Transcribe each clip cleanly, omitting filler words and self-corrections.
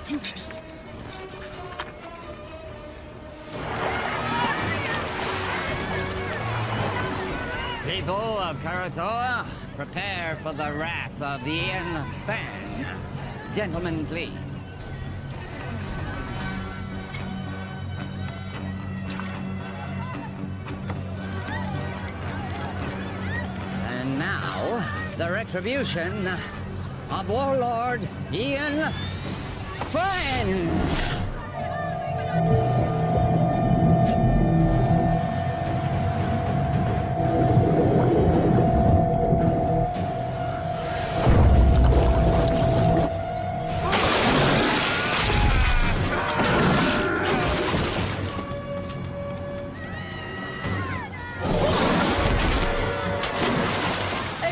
That's too many. People of Karator, prepare for the wrath of the Fan. Gentlemen, please. And now, the retribution of Warlord Ian Fan!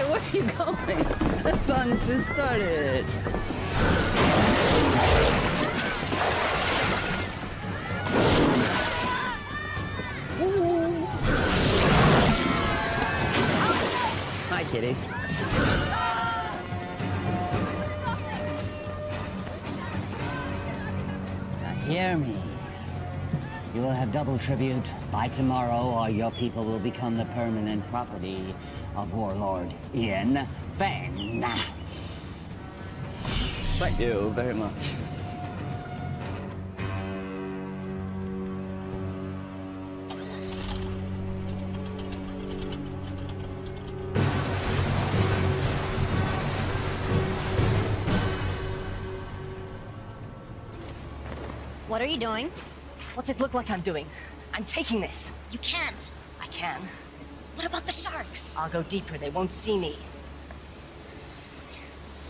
Where are you going? The fun's just started. Hi, kitties. Now hear me. You will have double tribute by tomorrow, or your people will become the permanent property of Warlord Ian Fan. Thank you very much. What are you doing? What's it look like I'm doing? I'm taking this. You can't. I can. What about the sharks? I'll go deeper. They won't see me.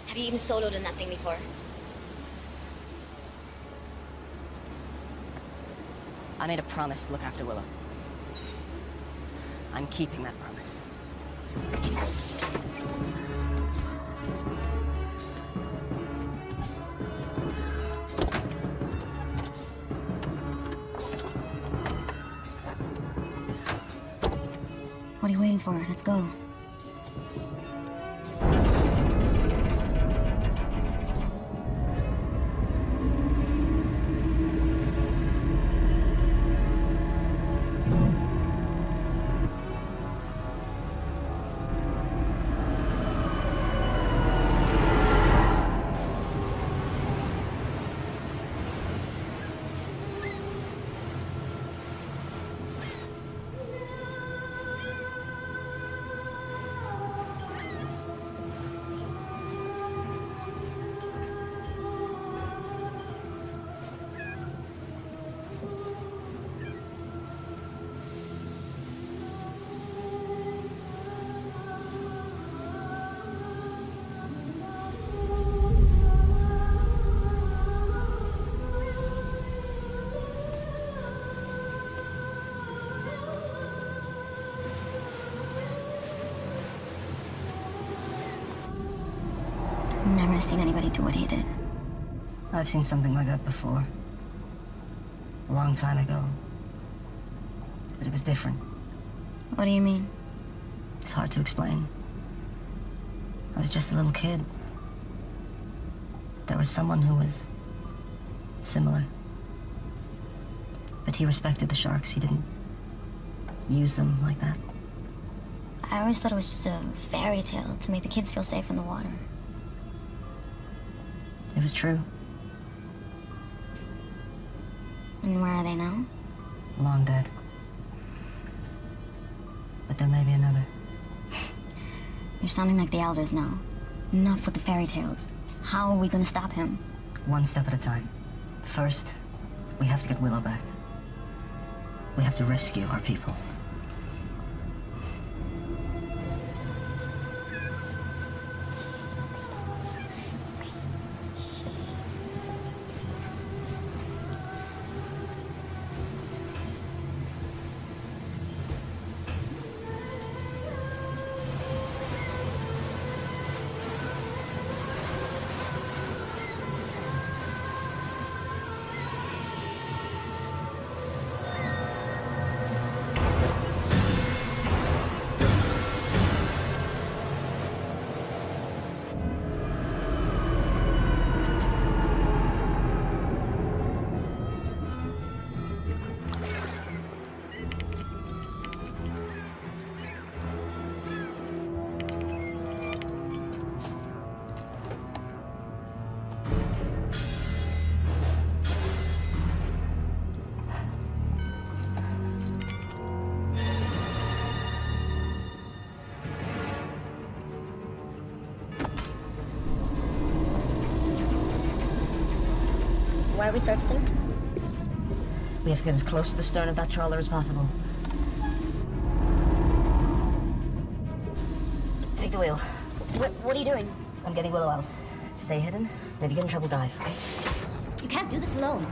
Have you even soloed in that thing before? I made a promise to look after Willow. I'm keeping that promise. What are you waiting for? Let's go. Never seen anybody do what he did. I've seen something like that before. A long time ago. But it was different. What do you mean? It's hard to explain. I was just a little kid. There was someone who was similar. But he respected the sharks. He didn't use them like that. I always thought it was just a fairy tale to make the kids feel safe in the water. It was true. And where are they now? Long dead. But there may be another. You're sounding like the elders now. Enough with the fairy tales. How are we gonna stop him? One step at a time. First, we have to get Willow back. We have to rescue our people. Why are we surfacing? We have to get as close to the stern of that trawler as possible. Take the wheel. What are you doing? I'm getting Willow out. Stay hidden, and if you get in trouble, dive, okay? You can't do this alone.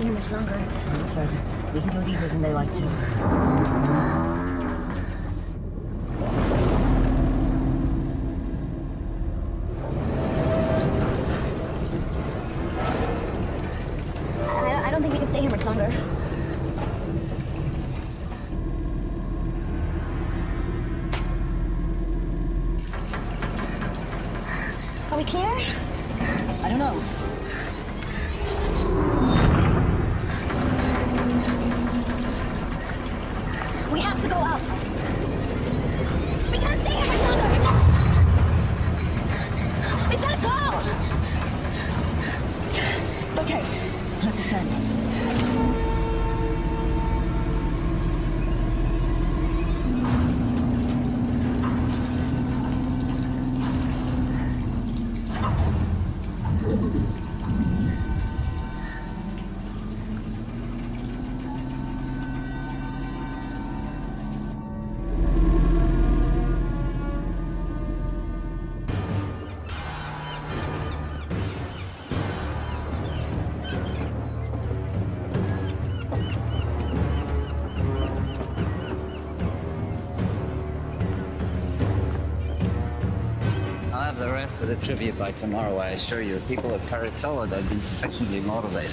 Much longer. A little further. We can go deeper than they like to. I don't think we can stay here much longer. Are we clear? I don't know. We have to go up. We can't stay here much longer. We gotta go. Okay, let's ascend. The rest of the tribute by tomorrow, I assure you. People at Paratoa have been sufficiently motivated.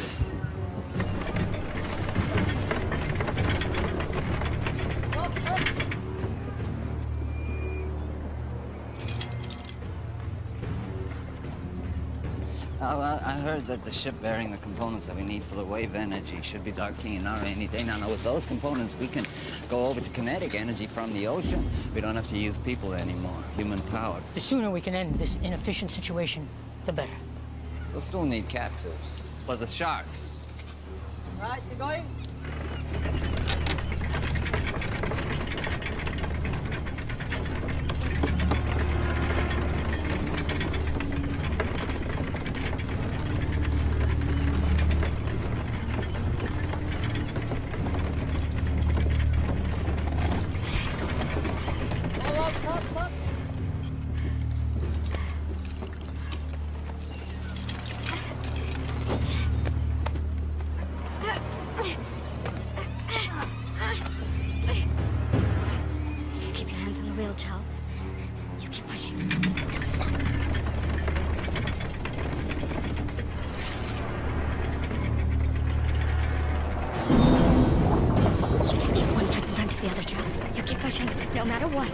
I heard that the ship bearing the components that we need for the wave energy should be docking in our any day. Now, with those components, we can go over to kinetic energy from the ocean. We don't have to use people anymore, human power. The sooner we can end this inefficient situation, the better. We'll still need captives, but the sharks. Right, you going? Just keep your hands on the wheel, Chieu. You keep pushing. Don't stop. You just keep one foot in front of the other, Chieu. You keep pushing, no matter what.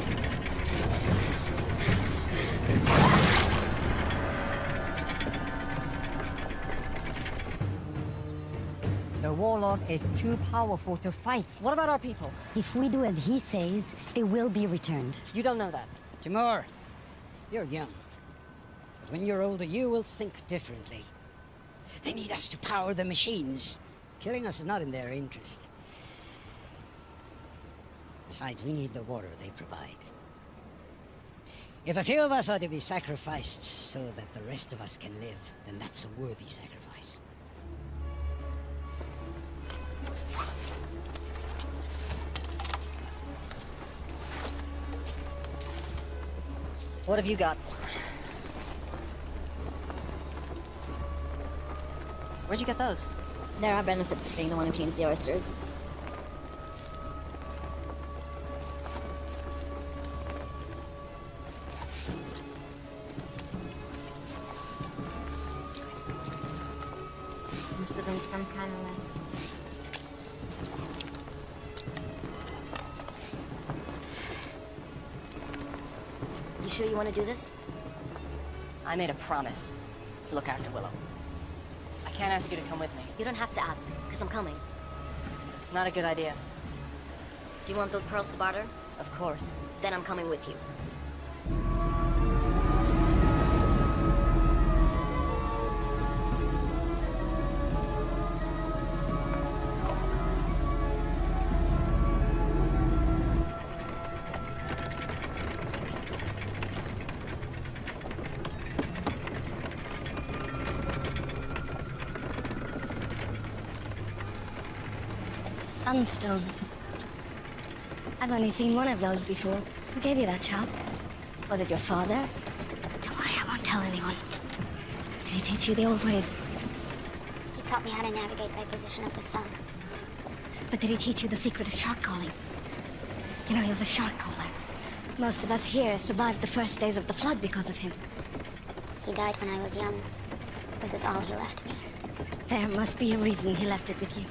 The warlord is too powerful to fight. What about our people? If we do as he says, they will be returned. You don't know that. Timur, you're young. But when you're older, you will think differently. They need us to power the machines. Killing us is not in their interest. Besides, we need the water they provide. If a few of us are to be sacrificed so that the rest of us can live, then that's a worthy sacrifice. What have you got? Where'd you get those? There are benefits to being the one who cleans the oysters. Must have been some kind of like... You sure you want to do this? I made a promise to look after Willow. I can't ask you to come with me. You don't have to ask, because I'm coming. It's not a good idea. Do you want those pearls to barter? Of course. Then I'm coming with you. Sunstone. I've only seen one of those before. Who gave you that, Chieu? Was it your father? Don't worry, I won't tell anyone. Did he teach you the old ways? He taught me how to navigate by position of the sun. But did he teach you the secret of shark calling? You know, he was a shark caller. Most of us here survived the first days of the flood because of him. He died when I was young. This is all he left me. There must be a reason he left it with you.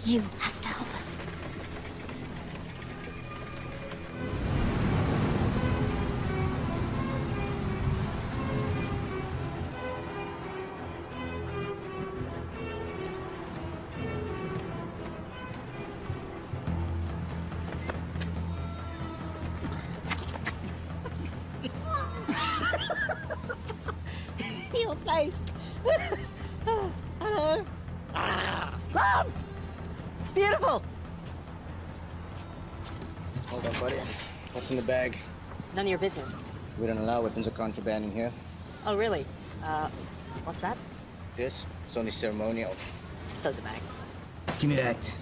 You have to help us. Your face! Hello! Mom! It's beautiful! Hold on, buddy. What's in the bag? None of your business. We don't allow weapons of contraband in here. Oh, really? What's that? This is only ceremonial. So's the bag. Give me that.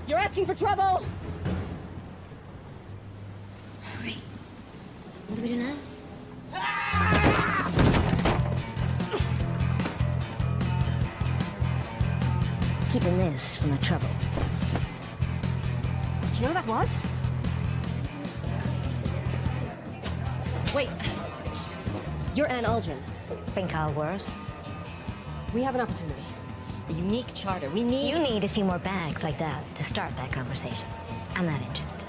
You're asking for trouble! Hurry. What do we do now? Keeping this from the trouble. Do you know what that was? Wait. You're Anne Aldrin. Think how worse? We have an opportunity. A unique charter. We need... You need a few more bags like that to start that conversation. I'm not interested.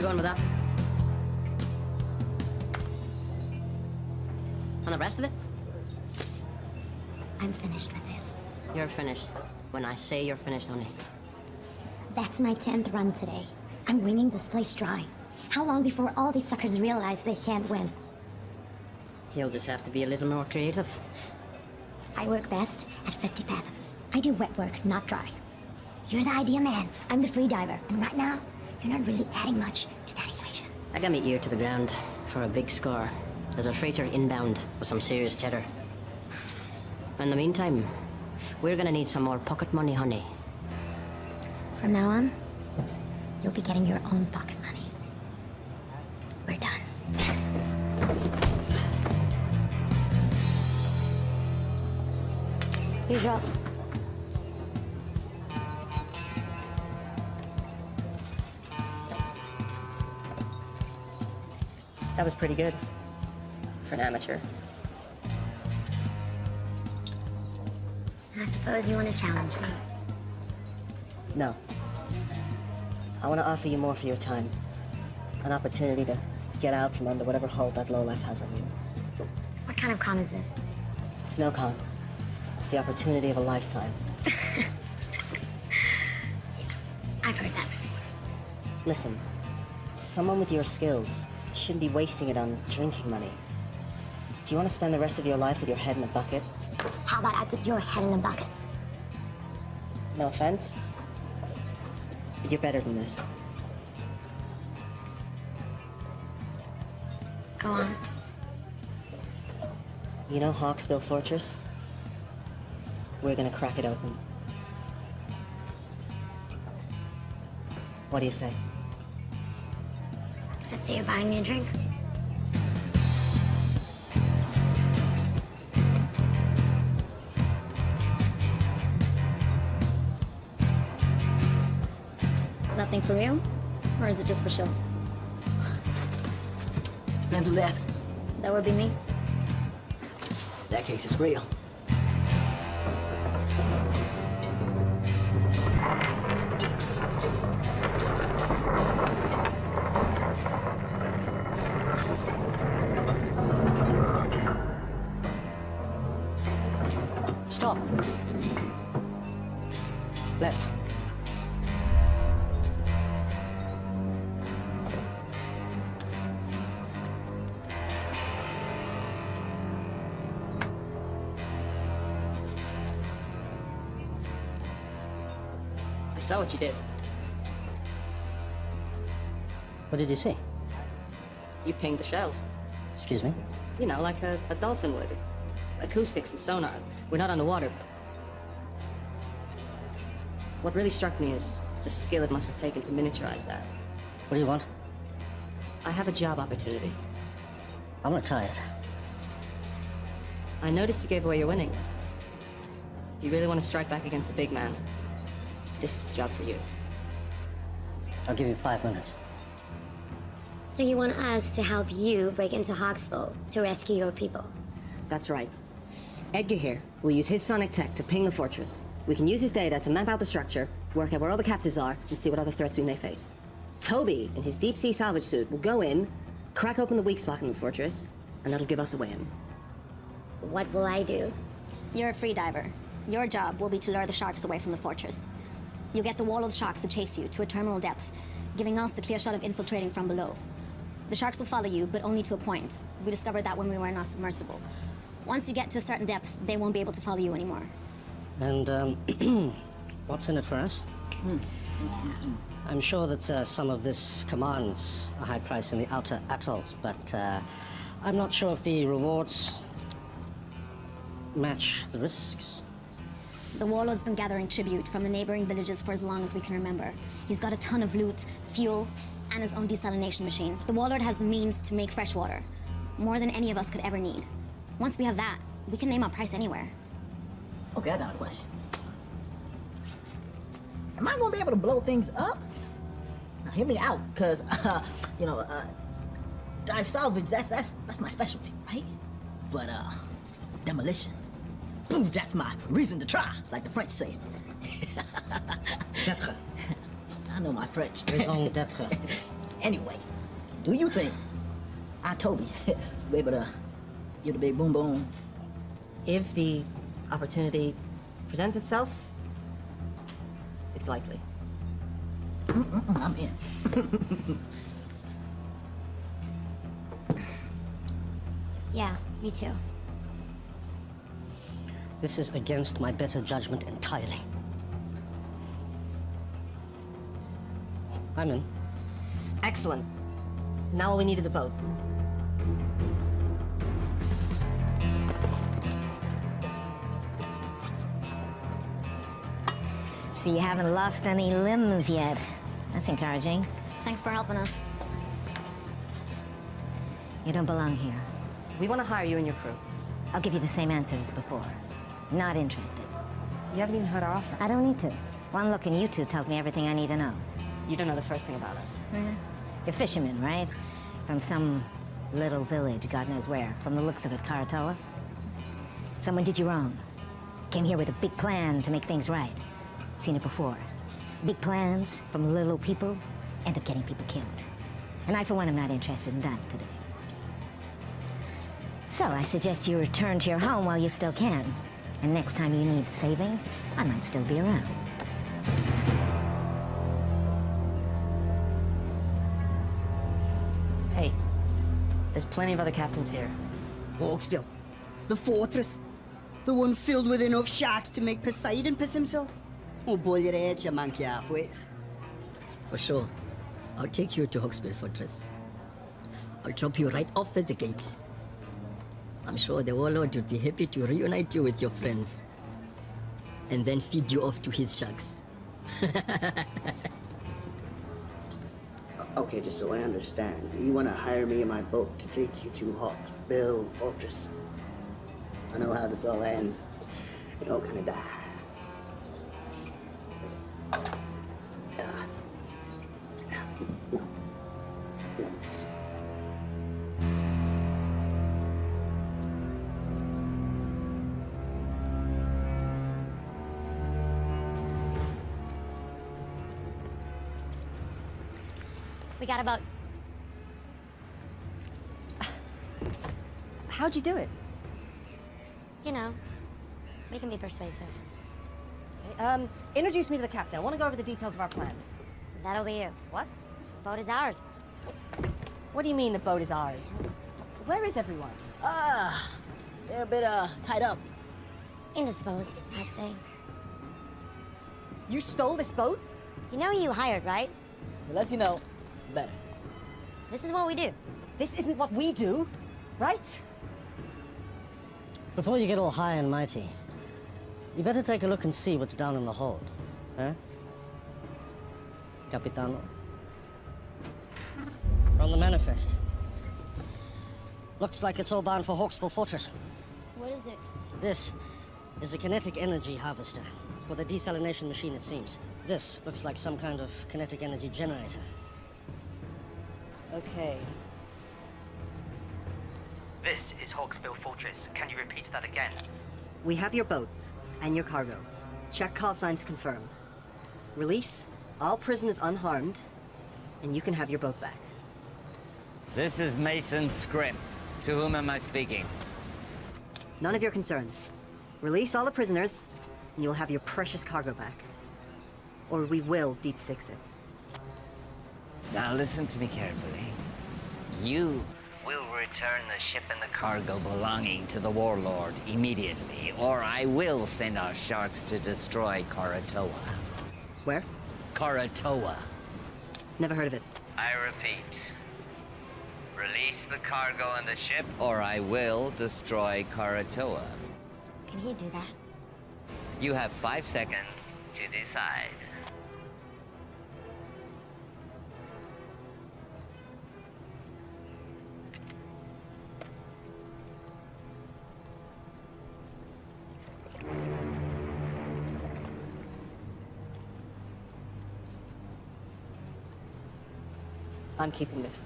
going with that? And the rest of it? I'm finished with this. You're finished. When I say you're finished, honey. That's my 10th run today. I'm wringing this place dry. How long before all these suckers realize they can't win? He'll just have to be a little more creative. I work best at 50 fathoms. I do wet work, not dry. You're the idea man. I'm the free diver. And right now, you're not really adding much to that equation. I got my ear to the ground for a big score. There's a freighter inbound with some serious cheddar. In the meantime, we're gonna need some more pocket money, honey. From now on, you'll be getting your own pocket money. We're done. Here's your... That was pretty good for an amateur. I suppose you want to challenge me. No. I want to offer you more for your time. An opportunity to get out from under whatever hold that lowlife has on you. What kind of con is this? It's no con. It's the opportunity of a lifetime. I've heard that before. Listen, someone with your skills shouldn't be wasting it on drinking money. Do you want to spend the rest of your life with your head in a bucket? How about I put your head in a bucket? No offense, but you're better than this. Go on. You know Hawksbill Fortress? We're gonna crack it open. What do you say? I'd say you're buying me a drink. Nothing for real? Or is it just for show? Depends who's asking. That would be me. In that case, it's real. Stop. Left. I saw what you did. What did you see? You pinged the shells. Excuse me? You know, like a dolphin would. Acoustics and sonar. We're not on the water. What really struck me is the skill it must have taken to miniaturize that. What do you want? I have a job opportunity. I'm retired. I noticed you gave away your winnings. If you really want to strike back against the big man, this is the job for you. I'll give you 5 minutes. So you want us to help you break into Hawksbill to rescue your people? That's right. Edgar here will use his sonic tech to ping the fortress. We can use his data to map out the structure, work out where all the captives are, and see what other threats we may face. Toby, in his deep-sea salvage suit, will go in, crack open the weak spot in the fortress, and that'll give us a way in. What will I do? You're a free diver. Your job will be to lure the sharks away from the fortress. You'll get the wall of sharks to chase you to a terminal depth, giving us the clear shot of infiltrating from below. The sharks will follow you, but only to a point. We discovered that when we were in our submersible. Once you get to a certain depth, they won't be able to follow you anymore. And, what's in it for us? I'm sure that some of this commands a high price in the outer atolls, but I'm not sure if the rewards match the risks. The warlord's been gathering tribute from the neighboring villages for as long as we can remember. He's got a ton of loot, fuel, and his own desalination machine. The warlord has the means to make fresh water, more than any of us could ever need. Once we have that, we can name our price anywhere. Okay, I got a question. Am I gonna be able to blow things up? Now, hear me out, cause dive salvage, that's my specialty, right? But demolition, boom, that's my reason to try, like the French say. D'être. I know my French. Raison d'être. Anyway, do you think I Toby will be able to get a big boom boom? If the opportunity presents itself, it's likely. I'm in. Yeah, me too. This is against my better judgment entirely. I'm in. Excellent. Now all we need is a boat. So you haven't lost any limbs yet. That's encouraging. Thanks for helping us. You don't belong here. We want to hire you and your crew. I'll give you the same answer as before. Not interested. You haven't even heard our offer. I don't need to. One look in you two tells me everything I need to know. You don't know the first thing about us. You're fishermen, right? From some little village, God knows where. From the looks of it, Karatoa. Someone did you wrong. Came here with a big plan to make things right. Seen it before. Big plans from little people end up getting people killed. And I, for one, am not interested in that today. So I suggest you return to your home while you still can. And next time you need saving, I might still be around. Hey, there's plenty of other captains here. Hawksbill, the fortress. The one filled with enough sharks to make Poseidon piss himself. Oh, boy, your head, you monkey halfways. For sure. I'll take you to Hawksbill Fortress. I'll drop you right off at the gate. I'm sure the warlord would be happy to reunite you with your friends. And then feed you off to his sharks. Okay, just so I understand, you want to hire me in my boat to take you to Hawksbill Fortress. I know how this all ends. You all kind of die. No. No, thanks. We got about... How'd you do it? You know, we can be persuasive. Okay, introduce me to the captain. I want to go over the details of our plan. That'll be you. What? Boat is ours. What do you mean the boat is ours? Where is everyone? They're a bit, tied up. Indisposed, I'd say. You stole this boat? You know you hired, right? The less you know, the better. This is what we do. This isn't what we do, right? Before you get all high and mighty, you better take a look and see what's down in the hold. Huh? Capitano? From the manifest. Looks like it's all bound for Hawksbill Fortress. What is it? This is a kinetic energy harvester. For the desalination machine, it seems. This looks like some kind of kinetic energy generator. Okay. This is Hawksbill Fortress. Can you repeat that again? We have your boat and your cargo. Check call signs to confirm. Release all prisoners unharmed, and you can have your boat back. This is Mason Scrip. To whom am I speaking? None of your concern. Release all the prisoners, and you'll have your precious cargo back. Or we will deep six it. Now listen to me carefully. You will return the ship and the cargo belonging to the warlord immediately, or I will send our sharks to destroy Karatoa. Where? Karatoa. Never heard of it. I repeat. Release the cargo and the ship, or I will destroy Karatoa. Can he do that? You have 5 seconds to decide. I'm keeping this.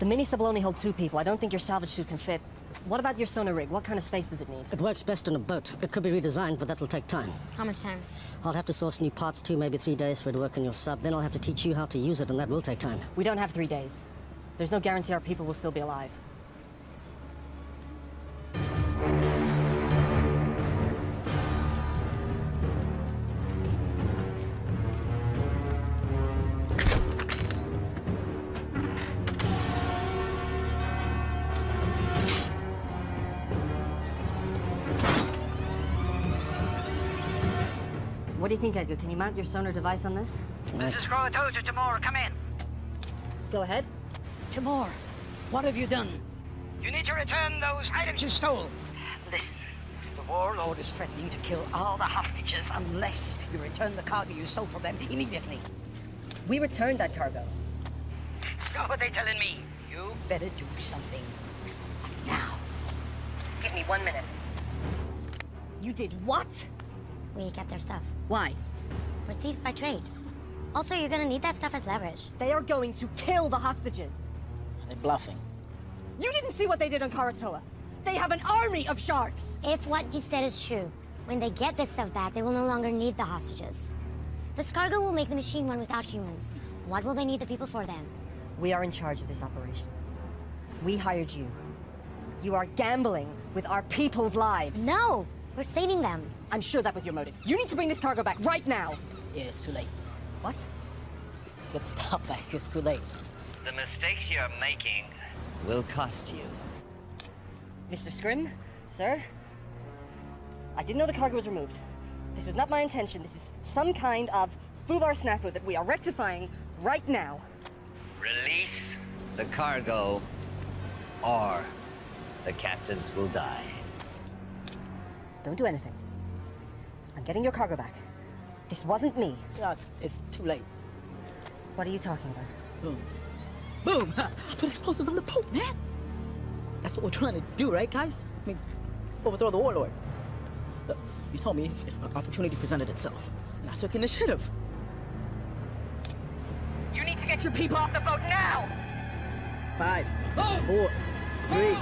The mini-sub will only hold 2 people. I don't think your salvage suit can fit. What about your sonar rig? What kind of space does it need? It works best on a boat. It could be redesigned, but that will take time. How much time? I'll have to source new parts, 2, maybe 3 days for it to work on your sub. Then I'll have to teach you how to use it, and that will take time. We don't have 3 days. There's no guarantee our people will still be alive. What do you think, Edgar? Can you mount your sonar device on this? Mrs. Crow, I told you, Timur, come in. Go ahead. Timur, what have you done? You need to return those items you stole. Listen, the warlord is threatening to kill all the hostages unless you return the cargo you stole from them immediately. We returned that cargo. That's not what they're telling me. You better do something now. Give me 1 minute. You did what? We get their stuff. Why? We're thieves by trade. Also, you're gonna need that stuff as leverage. They are going to kill the hostages. They're bluffing. You didn't see what they did on Karatoa. They have an army of sharks. If what you said is true, when they get this stuff back, they will no longer need the hostages. This cargo will make the machine run without humans. What will they need the people for then? We are in charge of this operation. We hired you. You are gambling with our people's lives. No! We're saving them. I'm sure that was your motive. You need to bring this cargo back right now. Yeah, it's too late. What? Get the stuff back. It's too late. The mistakes you're making will cost you. Mr. Scrim, sir, I didn't know the cargo was removed. This was not my intention. This is some kind of foobar snafu that we are rectifying right now. Release the cargo, or the captives will die. Don't do anything. I'm getting your cargo back. This wasn't me. No, it's too late. What are you talking about? Boom. Boom! Ha! Put explosives on the boat, man! That's what we're trying to do, right, guys? I mean, overthrow the warlord. Look, you told me if an opportunity presented itself, and I took initiative. You need to get your people off the boat now! 5, 4, 3,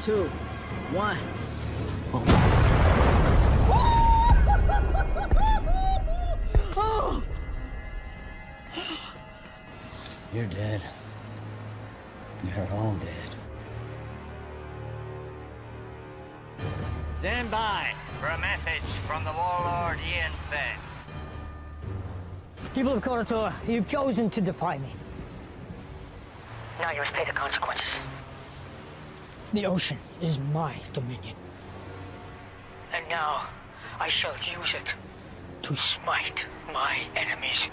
2, 1. Oh! You're dead. You're all dead. Stand by for a message from the warlord Ian Feng. People of Karatoa, you've chosen to defy me. Now you must pay the consequences. The ocean is my dominion. And now I shall use it to smite my enemies.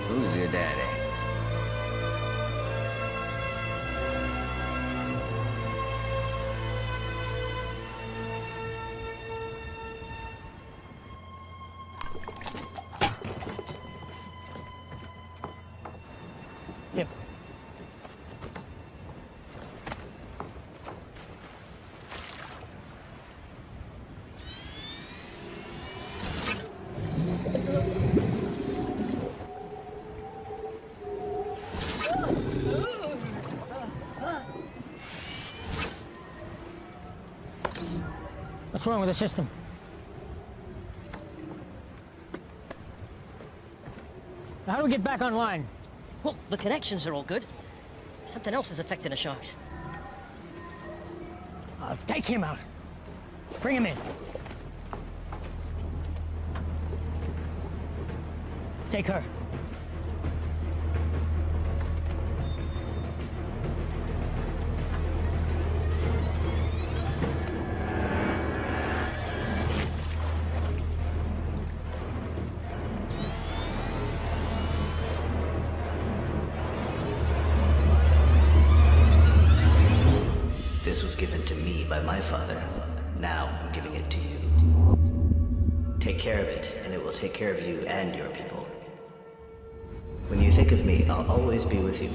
Who's your daddy? Yep. What's wrong with the system? How do we get back online? Well, the connections are all good. Something else is affecting the sharks. Take him out. Bring him in. Take her. This was given to me by my father. Now I'm giving it to you. Take care of it, and it will take care of you and your people. When you think of me, I'll always be with you.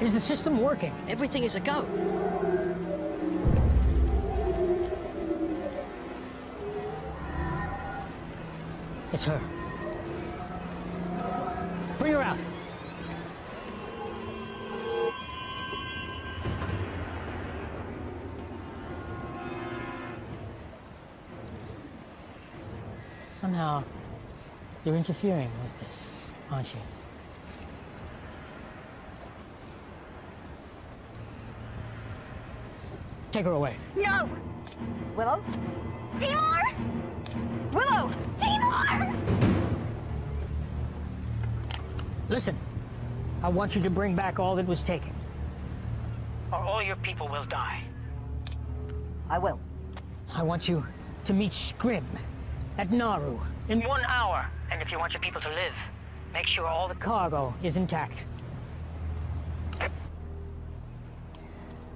Is the system working? Everything is a go. It's her. Bring her out. Somehow, you're interfering with this, aren't you? Take her away. No! Willow? Timur! Willow! Timur! Listen, I want you to bring back all that was taken, or all your people will die. I will. I want you to meet Scrim at Nauru in 1 hour. And if you want your people to live, make sure all the cargo is intact.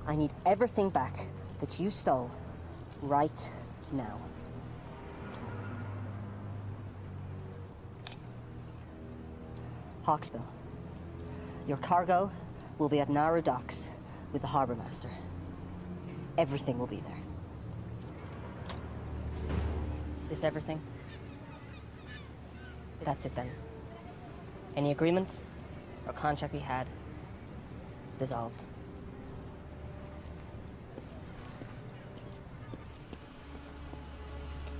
I need everything back that you stole right now. Hawksbill, your cargo will be at Nauru docks with the harbor master. Everything will be there. Is this everything? That's it then. Any agreement or contract we had is dissolved.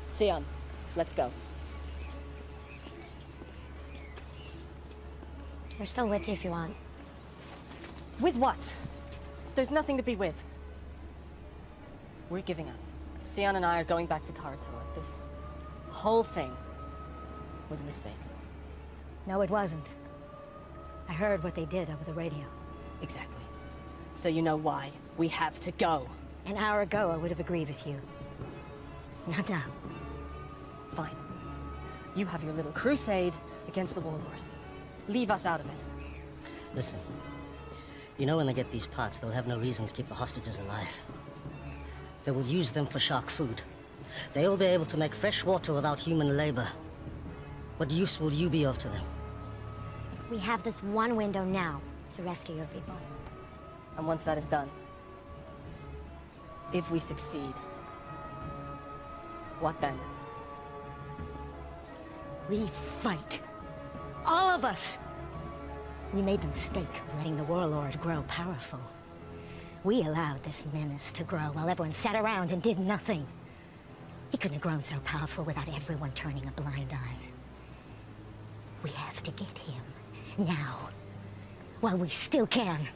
Sion, let's go. We're still with you if you want. With what? There's nothing to be with. We're giving up. Sion and I are going back to Karatoa. This whole thing was a mistake. No, it wasn't. I heard what they did over the radio. Exactly. So you know why we have to go. An hour ago, I would have agreed with you. Not now. Fine. You have your little crusade against the warlord. Leave us out of it. Listen, you know when they get these parts, they'll have no reason to keep the hostages alive. They will use them for shark food. They'll be able to make fresh water without human labor. What use will you be of to them? We have this one window now to rescue your people. And once that is done, if we succeed, what then? We fight. All of us! We made the mistake of letting the warlord grow powerful. We allowed this menace to grow while everyone sat around and did nothing. He couldn't have grown so powerful without everyone turning a blind eye. We have to get him now, while we still can.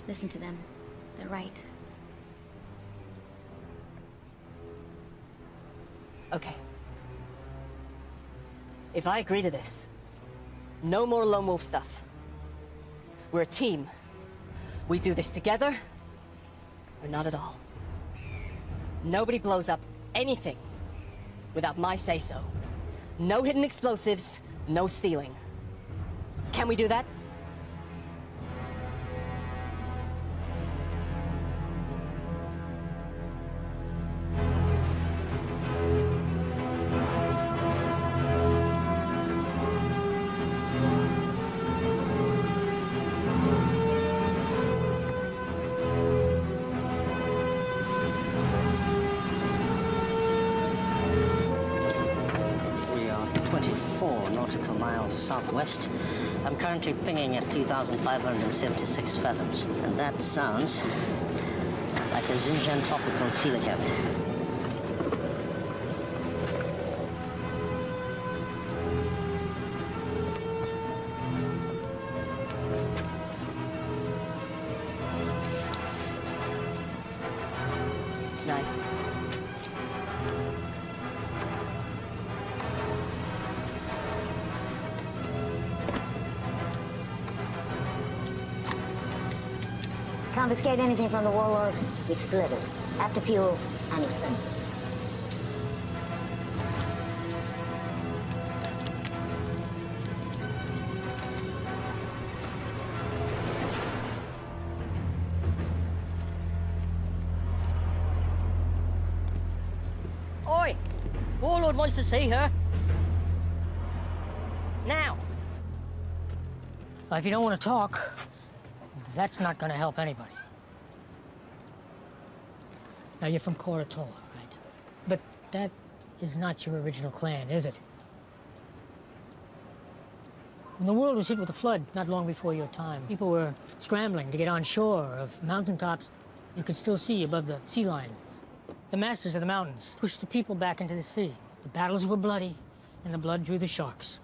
Listen to them. They're right. Okay. If I agree to this, no more lone wolf stuff. We're a team. We do this together, or not at all. Nobody blows up anything without my say-so. No hidden explosives, no stealing. Can we do that? We are 24 nautical miles southwest. I'm currently pinging at 2,576 fathoms, and that sounds like a Xinjiang tropical coelacanth. confiscate anything from the warlord, we split it. After fuel and expenses. Oi! Warlord wants to see her. Now! If you don't want to talk, that's not going to help anybody. Now, you're from Koratola, right? But that is not your original clan, is it? When the world was hit with a flood not long before your time, people were scrambling to get on shore of mountaintops you could still see above the sea line. The masters of the mountains pushed the people back into the sea. The battles were bloody, and the blood drew the sharks.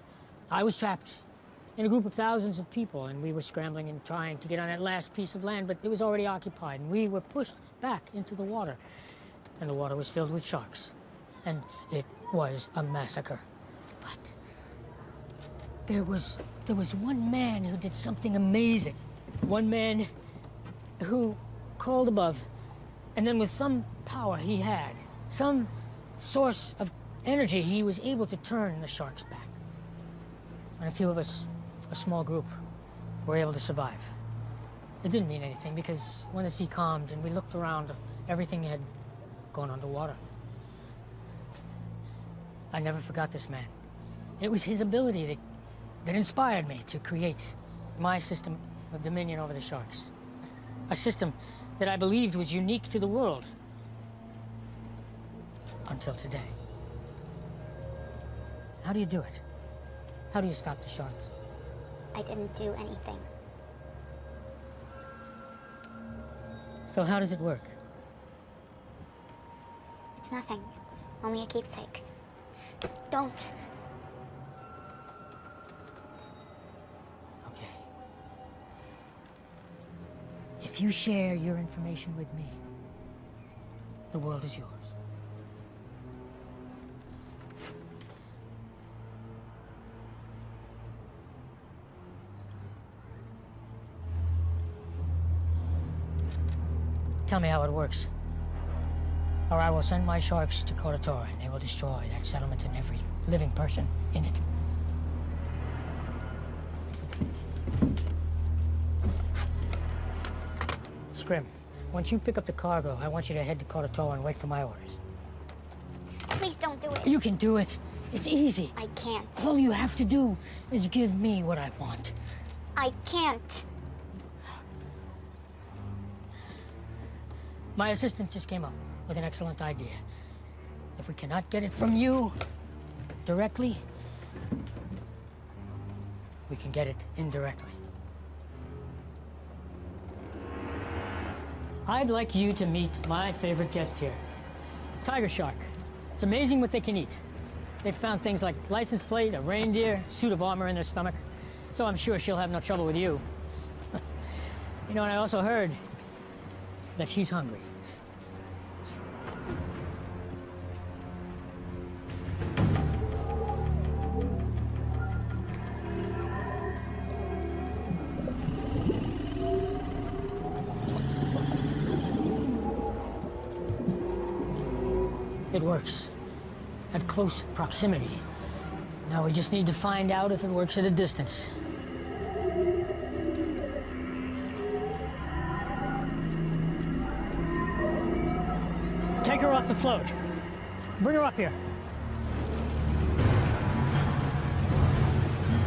I was trapped in a group of thousands of people, and we were scrambling and trying to get on that last piece of land, but it was already occupied, and we were pushed back into the water. And the water was filled with sharks. And it was a massacre. But there was one man who did something amazing. One man who crawled above, and then with some power he had, some source of energy, he was able to turn the sharks back. And a few of us, a small group, were able to survive. It didn't mean anything because when the sea calmed and we looked around, everything had gone underwater. I never forgot this man. It was his ability that inspired me to create my system of dominion over the sharks. A system that I believed was unique to the world. Until today. How do you do it? How do you stop the sharks? I didn't do anything. So how does it work? It's nothing. It's only a keepsake. Don't. Okay. If you share your information with me, the world is yours. Tell me how it works, or I will send my sharks to Koratola, and they will destroy that settlement and every living person in it. Scrim, once you pick up the cargo, I want you to head to Koratola and wait for my orders. Please don't do it. You can do it. It's easy. I can't. All you have to do is give me what I want. I can't. My assistant just came up with an excellent idea. If we cannot get it from you directly, we can get it indirectly. I'd like you to meet my favorite guest here, tiger shark. It's amazing what they can eat. They've found things like license plate, a reindeer, suit of armor in their stomach, so I'm sure she'll have no trouble with you. You know, and I also heard that she's hungry. It works at close proximity. Now we just need to find out if it works at a distance. Take her off the float. Bring her up here.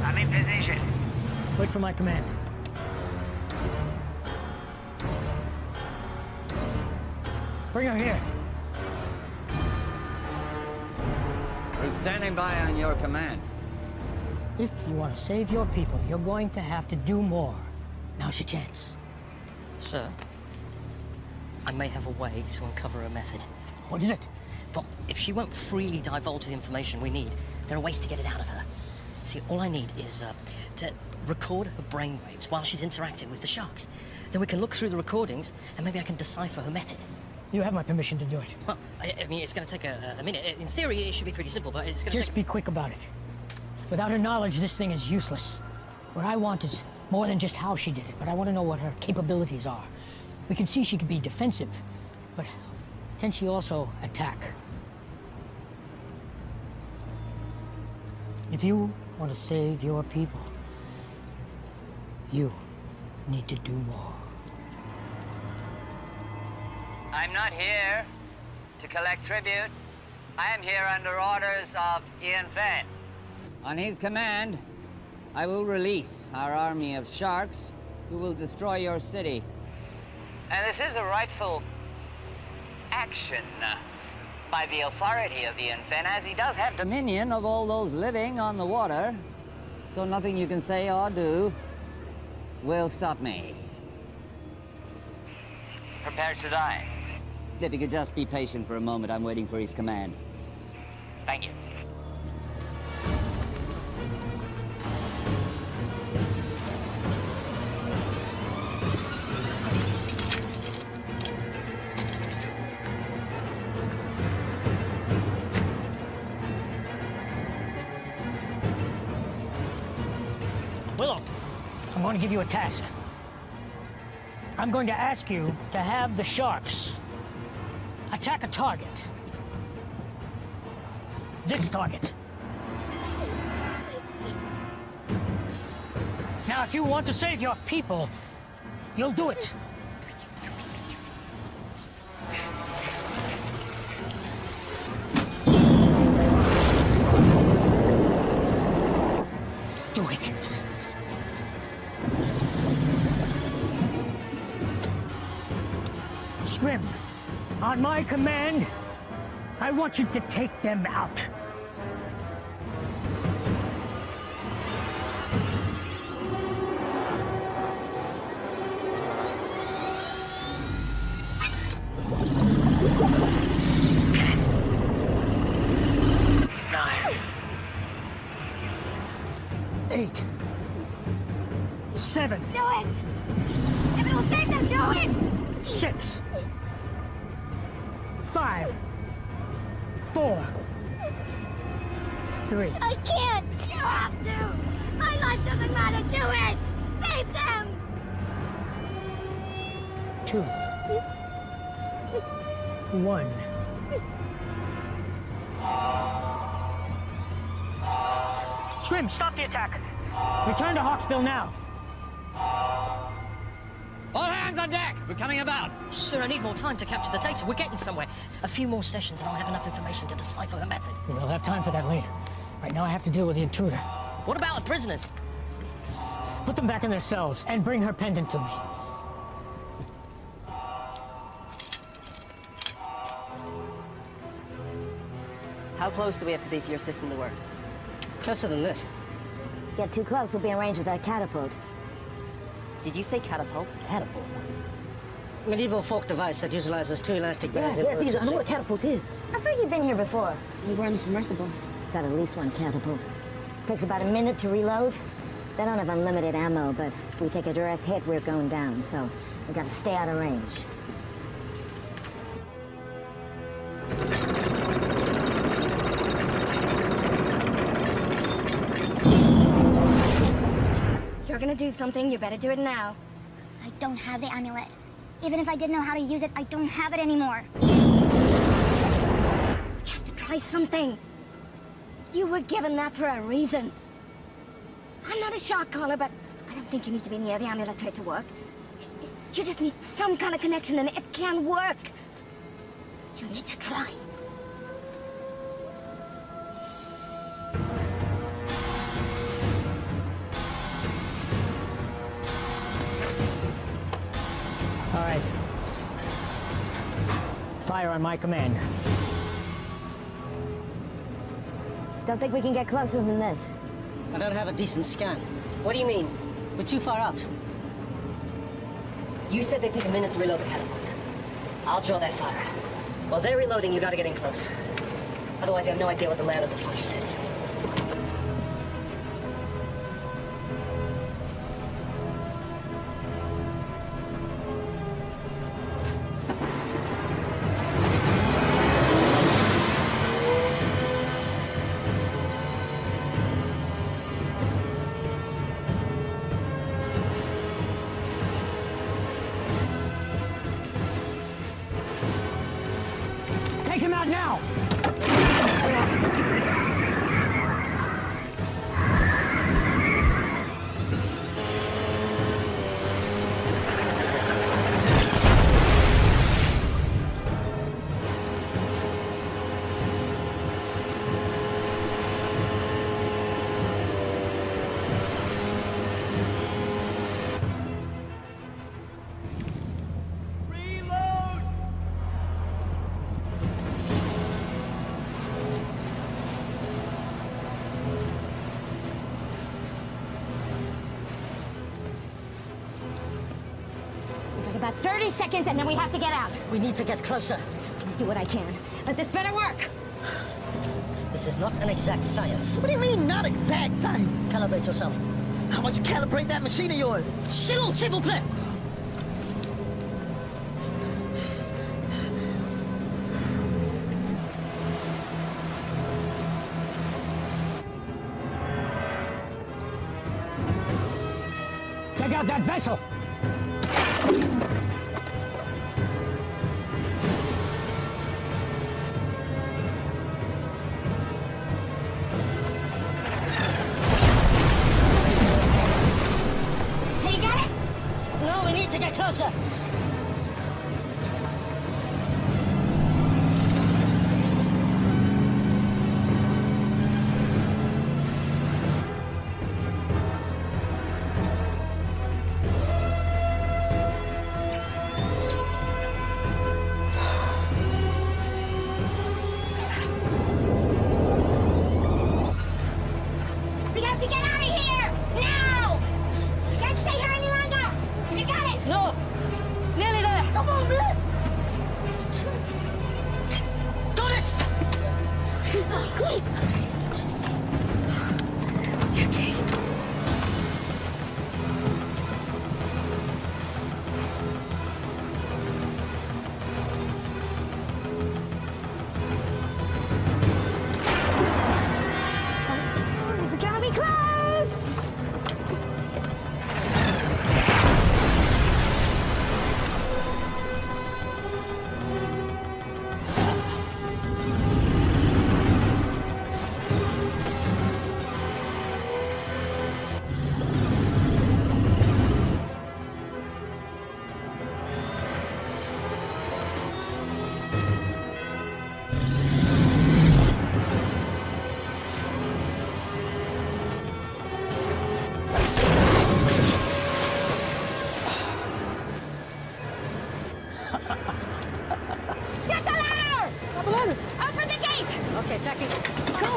I'm in position. Wait for my command. Bring her here. We're standing by on your command. If you want to save your people, you're going to have to do more. Now's your chance. Sir, I may have a way to uncover her method. What is it? Well, if she won't freely divulge the information we need, there are ways to get it out of her. See, all I need is to record her brainwaves while she's interacting with the sharks. Then we can look through the recordings, and maybe I can decipher her method. You have my permission to do it. Well, I mean, it's going to take a minute. In theory, it should be pretty simple, but it's going to Just be quick about it. Without her knowledge, this thing is useless. What I want is more than just how she did it, but I want to know what her capabilities are. We can see she can be defensive, but can she also attack? If you want to save your people, you need to do more. I'm not here to collect tribute. I am here under orders of Ian Phim. On his command, I will release our army of sharks who will destroy your city. And this is a rightful action by the authority of Ian Phim, as he does have dominion of all those living on the water. So nothing you can say or do will stop me. Prepare to die. If you could just be patient for a moment, I'm waiting for his command. Thank you. Willow, I'm going to give you a task. I'm going to ask you to have the sharks attack a target. This target. Now, if you want to save your people, you'll do it. Do it. Scrim, on my command, I want you to take them out. Nine. 8. 7. Do it! If it will save them, do it! 6. 5. 4. 3. I can't! You have to! My life doesn't matter! Do it! Save them! 2. 1. Scrim, stop the attack! Return to Hawksbill now! All hands on deck! We're coming about! Sir, I need more time to capture the data. We're getting somewhere. A few more sessions and I'll have enough information to decipher the method. We'll have time for that later. Right now I have to deal with the intruder. What about the prisoners? Put them back in their cells and bring her pendant to me. How close do we have to be for your system to work? Closer than this. Get too close, we'll be in range with that catapult. Did you say catapult? Catapults? Medieval fork device that utilizes 2 elastic bands. I know what a catapult is. I thought you'd been here before. We were on the submersible. Got at least one catapult. Takes about a minute to reload. They don't have unlimited ammo, but if we take a direct hit, we're going down, so we gotta stay out of range. You're gonna do something, you better do it now. I don't have the amulet. Even if I did know how to use it, I don't have it anymore. You have to try something. You were given that for a reason. I'm not a shark caller, but I don't think you need to be near the amulet for it to work. You just need some kind of connection and it can work. You need to try. All right. Fire on my command. Don't think we can get closer than this. I don't have a decent scan. What do you mean? We're too far out. You said they take a minute to reload the catapult. I'll draw that fire. While they're reloading, you gotta get in close. Otherwise, you have no idea what the layout of the fortress is. got 30 seconds and then we have to get out. We need to get closer. Do what I can, but this better work. This is not an exact science. What do you mean, not exact science? Calibrate yourself. How about you calibrate that machine of yours? S'il vous plaît. Take out that vessel! Hey, you got it? No, we need to get closer. We have to get out of here! Now! We can't stay here any longer! You got it! No! Nearly there! Come on, man! Got it! This is gonna be close! Get the ladder! Open the gate! Okay, Jackie. Go!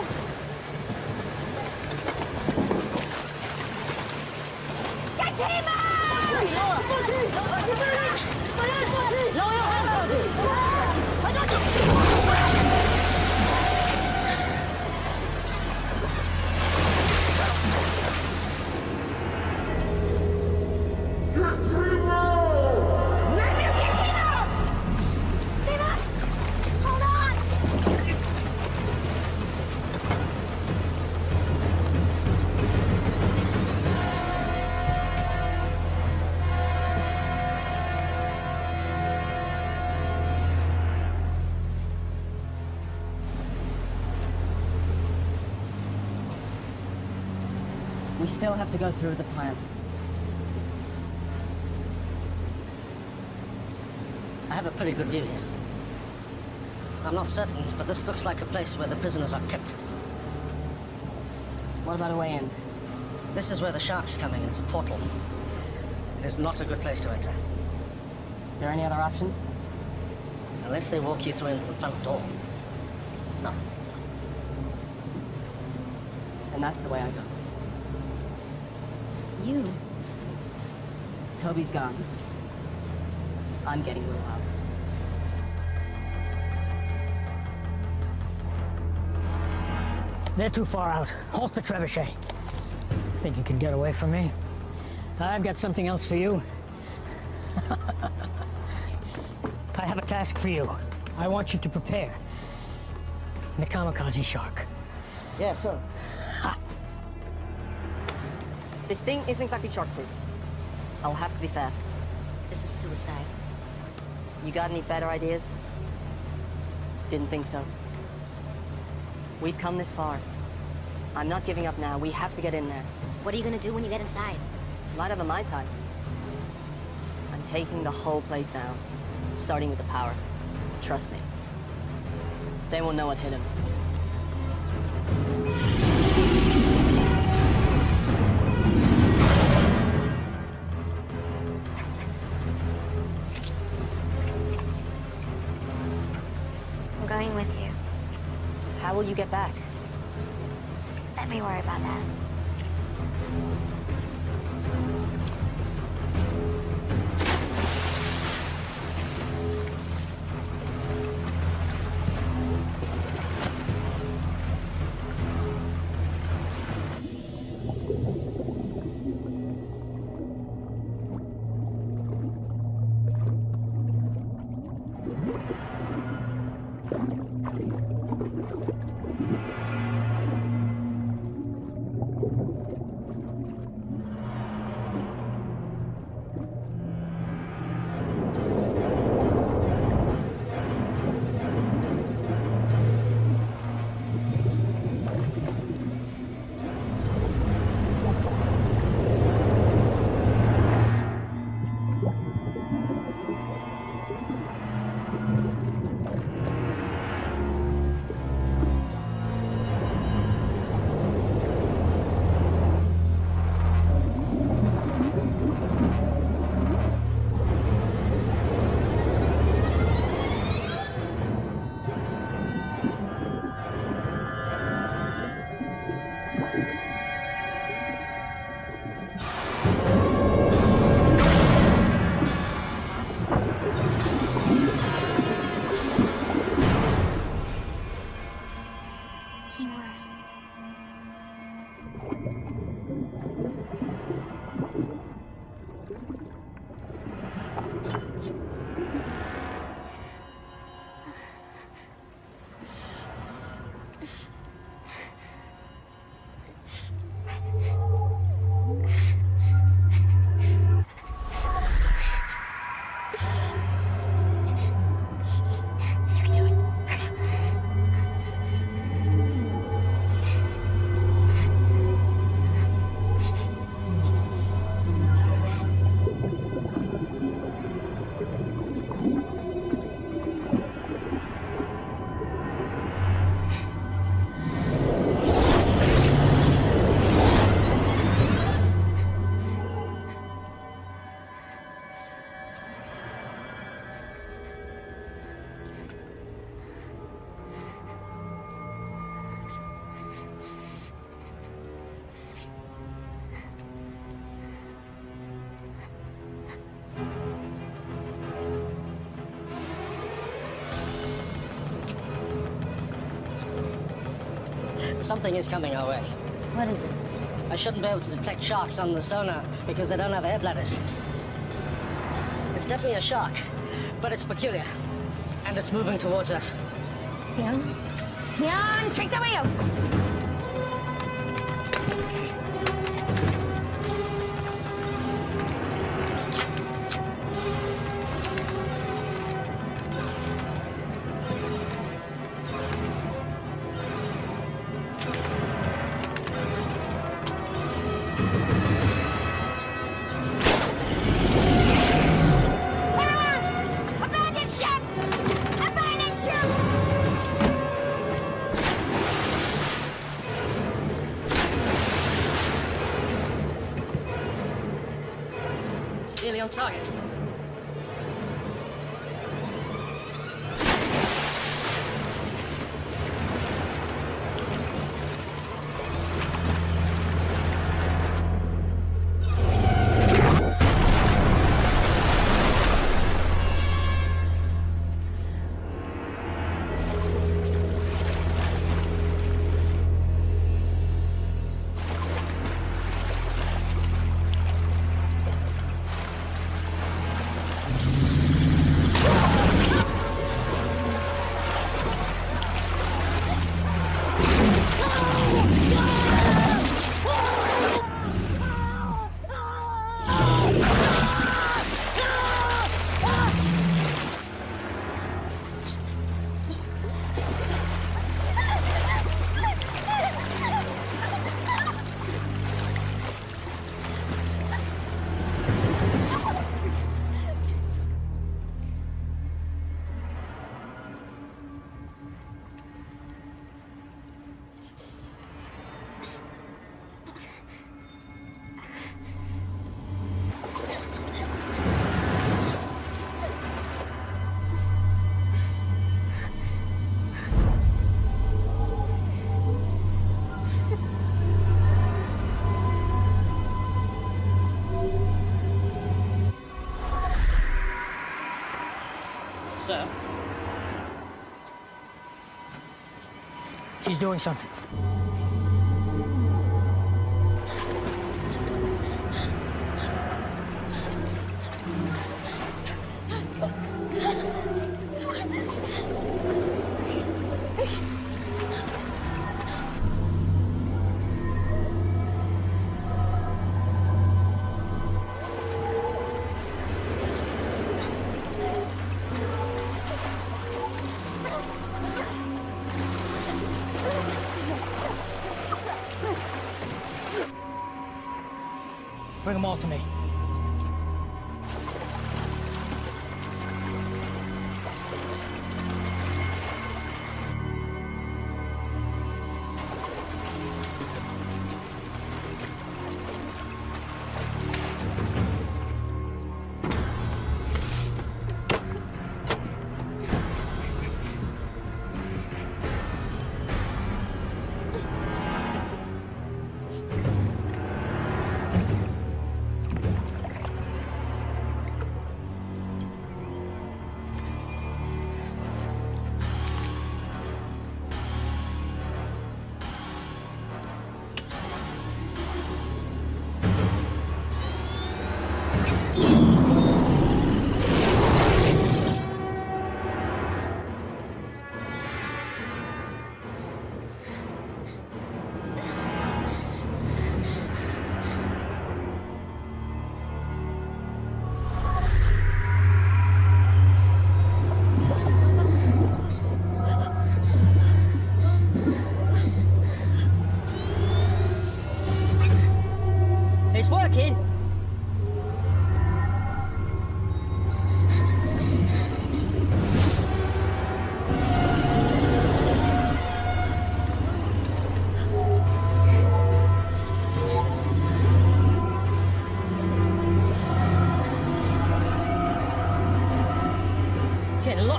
Get him out! Lower your hands, Toby. I got you. Hold on! We still have to go through the plan. I have a pretty good view here. I'm not certain, but this looks like a place where the prisoners are kept. What about a way in? This is where the shark's coming. It's a portal. It is not a good place to enter. Is there any other option? Unless they walk you through into the front door. No. And that's the way I go. You? Toby's gone. I'm getting Will out. They're too far out. Halt the trebuchet. Think you can get away from me? I've got something else for you. I have a task for you. I want you to prepare the kamikaze shark. Yeah, sir. This thing isn't exactly shark-proof. I'll have to be fast. This is suicide. You got any better ideas? Didn't think so. We've come this far. I'm not giving up now. We have to get in there. What are you gonna do when you get inside? Might have a Mai Tai. I'm taking the whole place down, starting with the power. Trust me. They won't know what hit him. I'm going with you. How will you get back? Let me worry about that. Teamwork. Something is coming our way. What is it? I shouldn't be able to detect sharks on the sonar because they don't have air bladders. It's definitely a shark, but it's peculiar. And it's moving towards us. Sion? Sion, take the wheel! Nearly on target. Sir? She's doing something. Bring them all to me.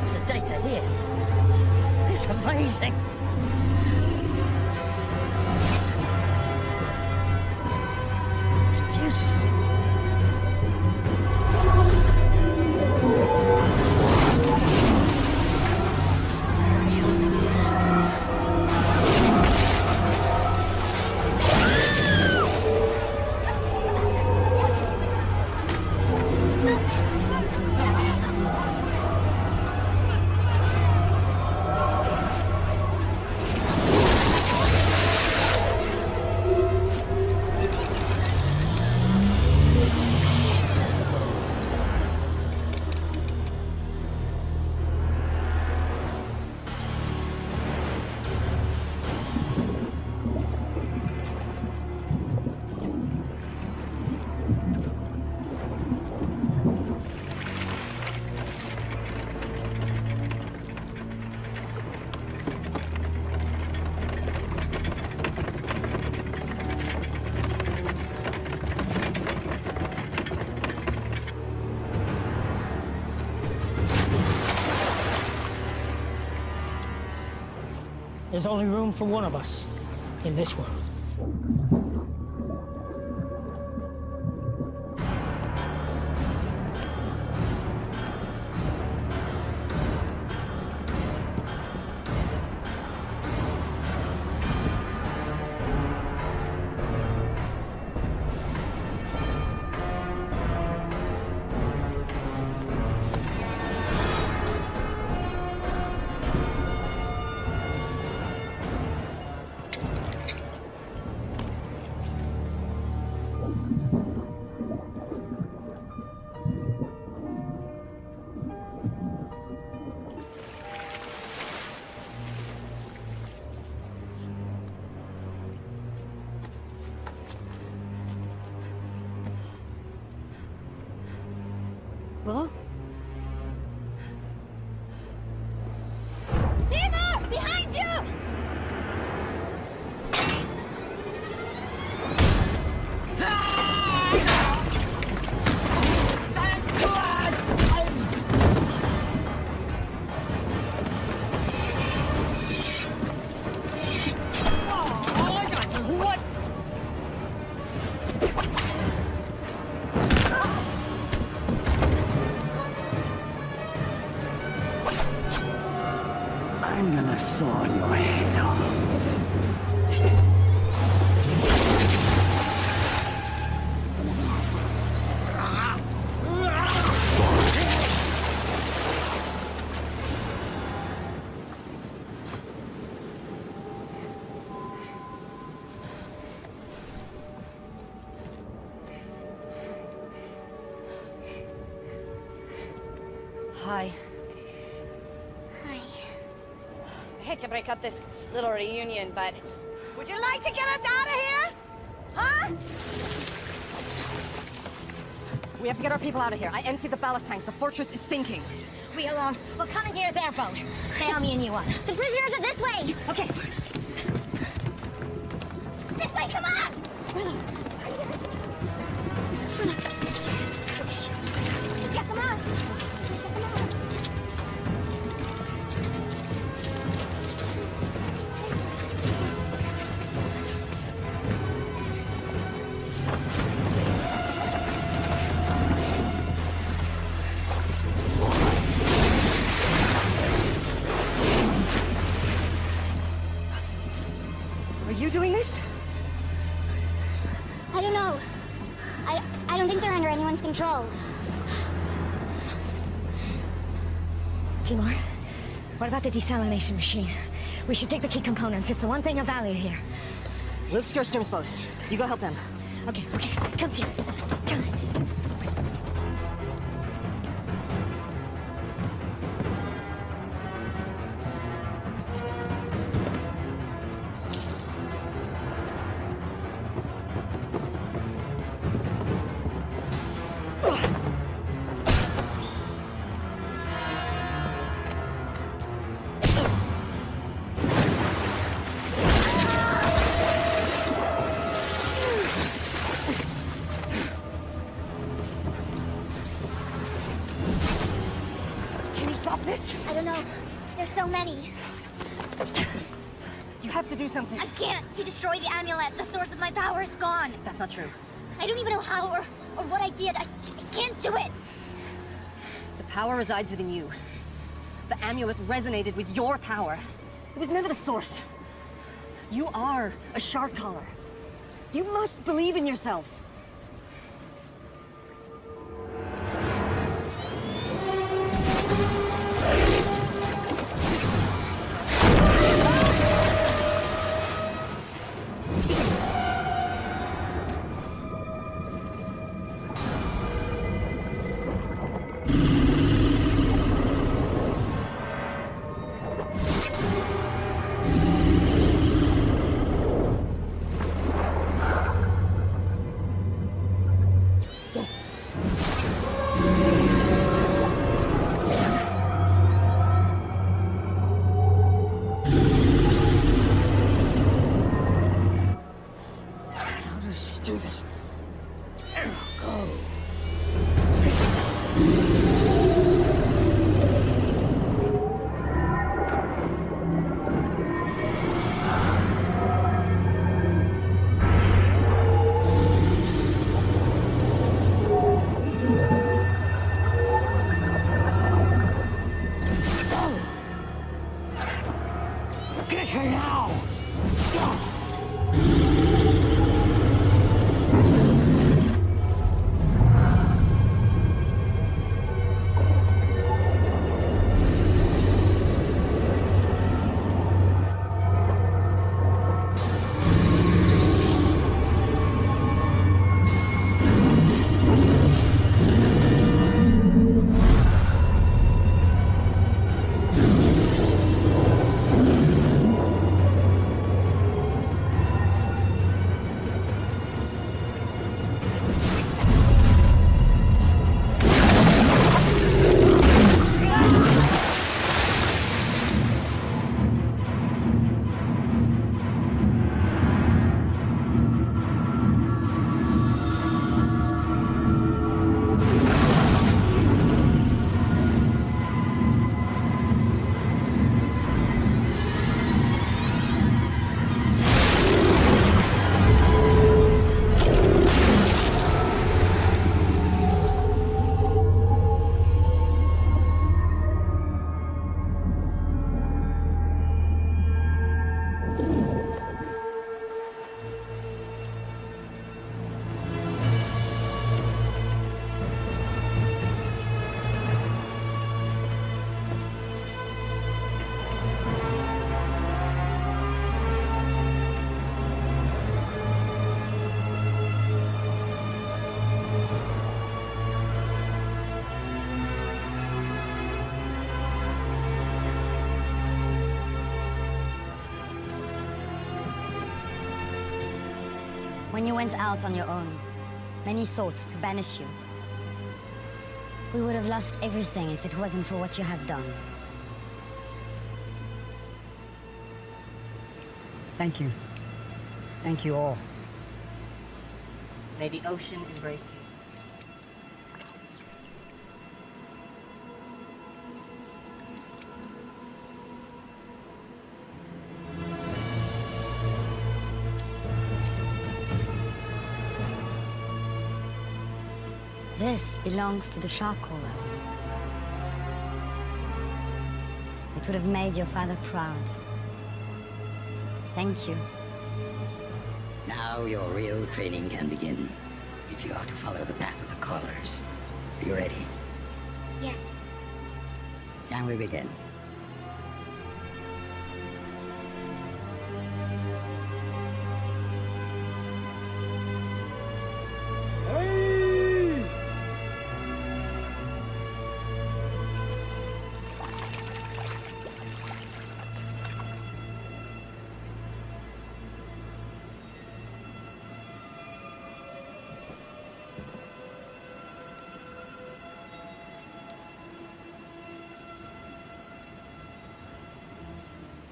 gigawatt of data here. It's amazing. It's beautiful. There's only room for one of us in this world. Willow? Timur! Behind you! I'm gonna saw your head off. Hi. Hi. I hate to break up this little reunion, but would you like to get us out of here? Huh? We have to get our people out of here. I emptied the ballast tanks. The fortress is sinking. We'll commandeer their boat. Bail me and you up. The prisoners are this way! Okay. This way, come on! Yeah, come on! Are you doing this? I don't know. I don't think they're under anyone's control. Timur, what about the desalination machine? We should take the key components. It's the one thing of value here. We'll secure Scrim's boat. You go help them. Okay. Come here. Come. so many. You have to do something. I can't. To destroy the amulet, the source of my power is gone. That's not true. I don't even know how or what I did. I can't do it. The power resides within you. The amulet resonated with your power. It was never the source. You are a shard caller. You must believe in yourself. When you went out on your own, many thought to banish you. We would have lost everything if it wasn't for what you have done. Thank you. Thank you all. May the ocean embrace you. This belongs to the shark caller. It would have made your father proud. Thank you. Now your real training can begin. If you are to follow the path of the callers. Are you ready? Yes. Can we begin?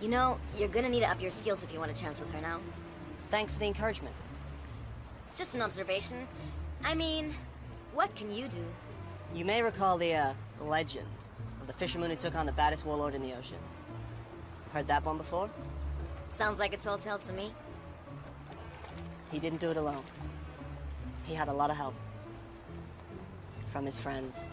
You know, you're gonna need to up your skills if you want a chance with her now. Thanks for the encouragement. It's just an observation. I mean, what can you do? You may recall the legend of the fisherman who took on the baddest warlord in the ocean. Heard that one before? Sounds like a tall tale to me. He didn't do it alone. He had a lot of help. From his friends.